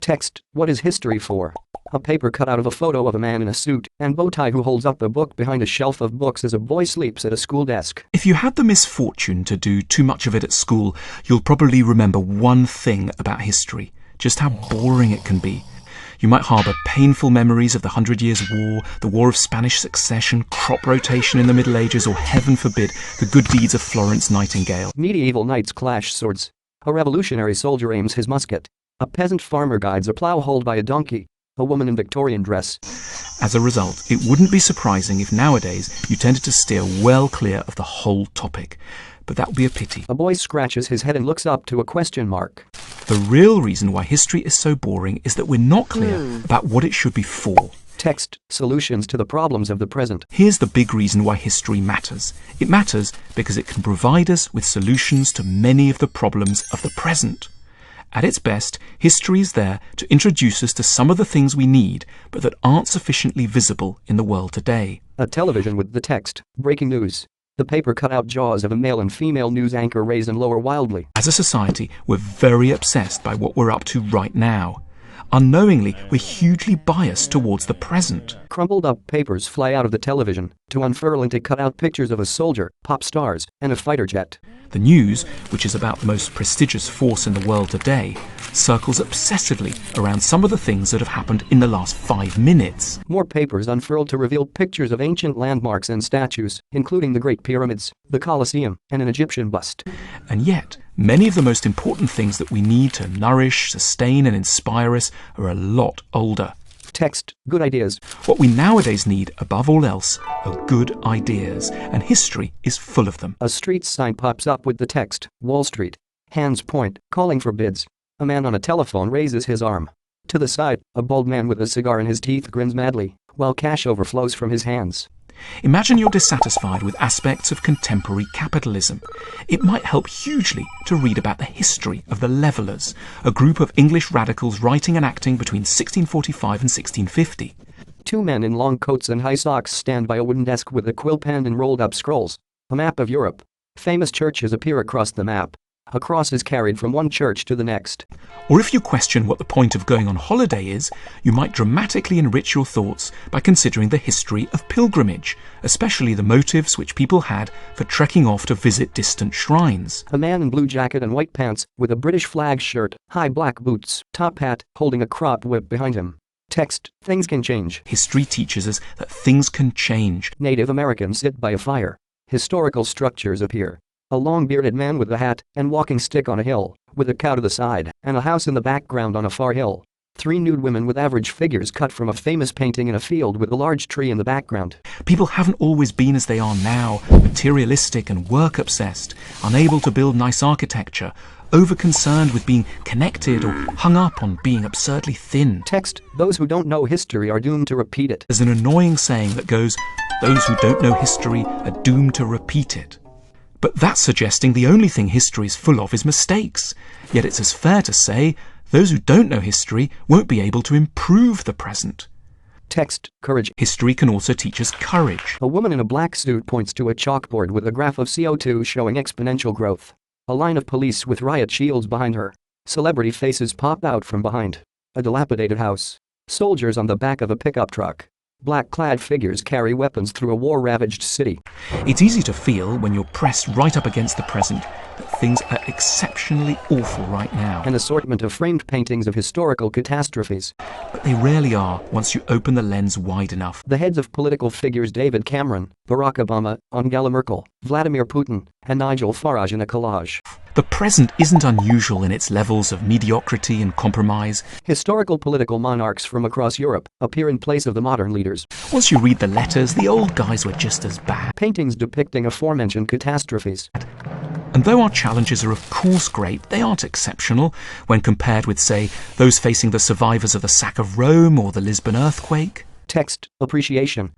Text: what is history for? A paper cut out of a photo of a man in a suit and bow tie who holds up a book behind a shelf of books as a boy sleeps at a school desk. If you had the misfortune to do too much of it at school, you'll probably remember one thing about history: just how boring it can be. You might harbour painful memories of the 100 Years' War, the War of Spanish Succession, crop rotation in the Middle Ages, or, heaven forbid, the good deeds of Florence Nightingale. Medieval knights clash swords. A revolutionary soldier aims his musket. A peasant farmer guides a plough hauled by a donkey. A woman in Victorian dress. As a result, it wouldn't be surprising if nowadays you tended to steer well clear of the whole topic. But that would be a pity. A boy scratches his head and looks up to a question mark. The real reason why history is so boring is that we're not clear about what it should be for. Text: solutions to the problems of the present. Here's the big reason why history matters. It matters because it can provide us with solutions to many of the problems of the present. At its best, history is there to introduce us to some of the things we need, but that aren't sufficiently visible in the world today. A television with the text: breaking news. The paper cut out jaws of a male and female news anchor raise and lower wildly. As a society, we're very obsessed by what we're up to right now. Unknowingly, we're hugely biased towards the present. Crumpled up papers fly out of the television to unfurl into cut-out pictures of a soldier, pop stars, and a fighter jet. The news, which is about the most prestigious force in the world today, circles obsessively around some of the things that have happened in the last 5 minutes. More papers unfurled to reveal pictures of ancient landmarks and statues, including the Great Pyramids, the Colosseum, and an Egyptian bust. And yet, many of the most important things that we need to nourish, sustain, and inspire us are a lot older. Text: good ideas. What we nowadays need, above all else, are good ideas, and history is full of them. A street sign pops up with the text: Wall Street. Hands point, calling for bids. A man on a telephone raises his arm. To the side, a bald man with a cigar in his teeth grins madly, while cash overflows from his hands. Imagine you're dissatisfied with aspects of contemporary capitalism. It might help hugely to read about the history of the Levellers, a group of English radicals writing and acting between 1645 and 1650. Two men in long coats and high socks stand by a wooden desk with a quill pen and rolled up scrolls. A map of Europe. Famous churches appear across the map. A cross is carried from one church to the next. Or if you question what the point of going on holiday is, you might dramatically enrich your thoughts by considering the history of pilgrimage, especially the motives which people had for trekking off to visit distant shrines. A man in blue jacket and white pants, with a British flag shirt, high black boots, top hat, holding a crop whip behind him. Text: things can change. History teaches us that things can change. Native Americans sit by a fire. Historical structures appear. A long-bearded man with a hat and walking stick on a hill, with a cow to the side, and a house in the background on a far hill. 3 nude women with average figures cut from a famous painting in a field with a large tree in the background. People haven't always been as they are now, materialistic and work-obsessed, unable to build nice architecture, over-concerned with being connected or hung up on being absurdly thin. Text: those who don't know history are doomed to repeat it. There's an annoying saying that goes, those who don't know history are doomed to repeat it. But that's suggesting the only thing history is full of is mistakes. Yet it's as fair to say those who don't know history won't be able to improve the present. Text: courage. History can also teach us courage. A woman in a black suit points to a chalkboard with a graph of CO2 showing exponential growth. A line of police with riot shields behind her. Celebrity faces pop out from behind. A dilapidated house. Soldiers on the back of a pickup truck. Black-clad figures carry weapons through a war-ravaged city. It's easy to feel, when you're pressed right up against the present, that things are exceptionally awful right now. An assortment of framed paintings of historical catastrophes. But they rarely are once you open the lens wide enough. The heads of political figures David Cameron, Barack Obama, Angela Merkel, Vladimir Putin, and Nigel Farage in a collage. The present isn't unusual in its levels of mediocrity and compromise. Historical political monarchs from across Europe appear in place of the modern leaders. Once you read the letters, the old guys were just as bad. Paintings depicting aforementioned catastrophes. And though our challenges are of course great, they aren't exceptional when compared with, say, those facing the survivors of the sack of Rome or the Lisbon earthquake. Text: appreciation.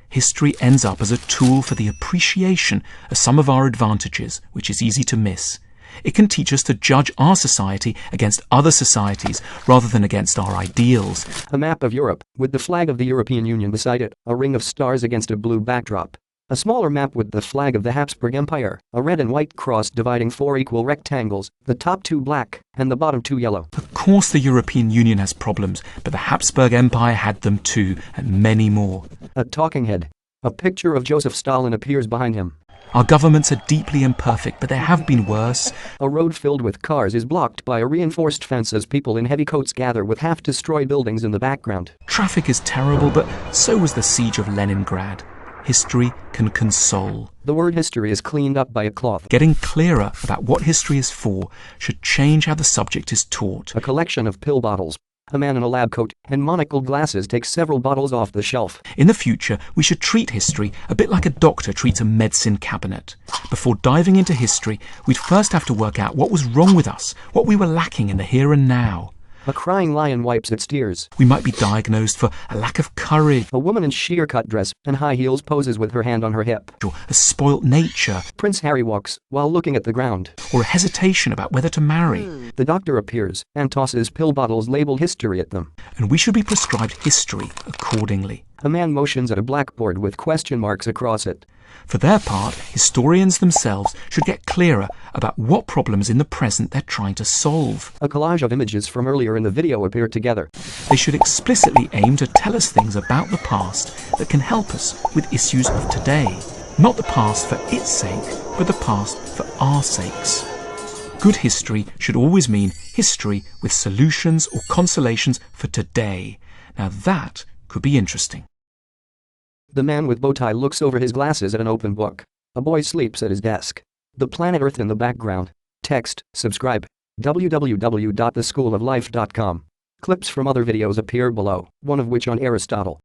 History ends up as a tool for the appreciation of some of our advantages, which is easy to miss. It can teach us to judge our society against other societies rather than against our ideals. A map of Europe, with the flag of the European Union beside it, a ring of stars against a blue backdrop. A smaller map with the flag of the Habsburg Empire, a red and white cross dividing 4 equal rectangles, the top 2 black and the bottom 2 yellow. Of course the European Union has problems, but the Habsburg Empire had them too, and many more. A talking head. A picture of Joseph Stalin appears behind him. Our governments are deeply imperfect, but there have been worse. A road filled with cars is blocked by a reinforced fence as people in heavy coats gather with half-destroyed buildings in the background. Traffic is terrible, but so was the siege of Leningrad. History can console. The word history is cleaned up by a cloth. Getting clearer about what history is for should change how the subject is taught. A collection of pill bottles. A man in a lab coat and monocled glasses takes several bottles off the shelf. In the future, we should treat history a bit like a doctor treats a medicine cabinet. Before diving into history, we'd first have to work out what was wrong with us, what we were lacking in the here and now. A crying lion wipes its tears. We might be diagnosed for a lack of courage. A woman in sheer cut dress and high heels poses with her hand on her hip. Or a spoilt nature. Prince Harry walks while looking at the ground. Or a hesitation about whether to marry. The doctor appears and tosses pill bottles labeled history at them. And we should be prescribed history accordingly. A man motions at a blackboard with question marks across it. For their part, historians themselves should get clearer about what problems in the present they're trying to solve. A collage of images from earlier in the video appear together. They should explicitly aim to tell us things about the past that can help us with issues of today. Not the past for its sake, but the past for our sakes. Good history should always mean history with solutions or consolations for today. Now that could be interesting. The man with bow tie looks over his glasses at an open book. A boy sleeps at his desk. The planet Earth in the background. Text, subscribe. www.theschooloflife.com. Clips from other videos appear below, one of which on Aristotle.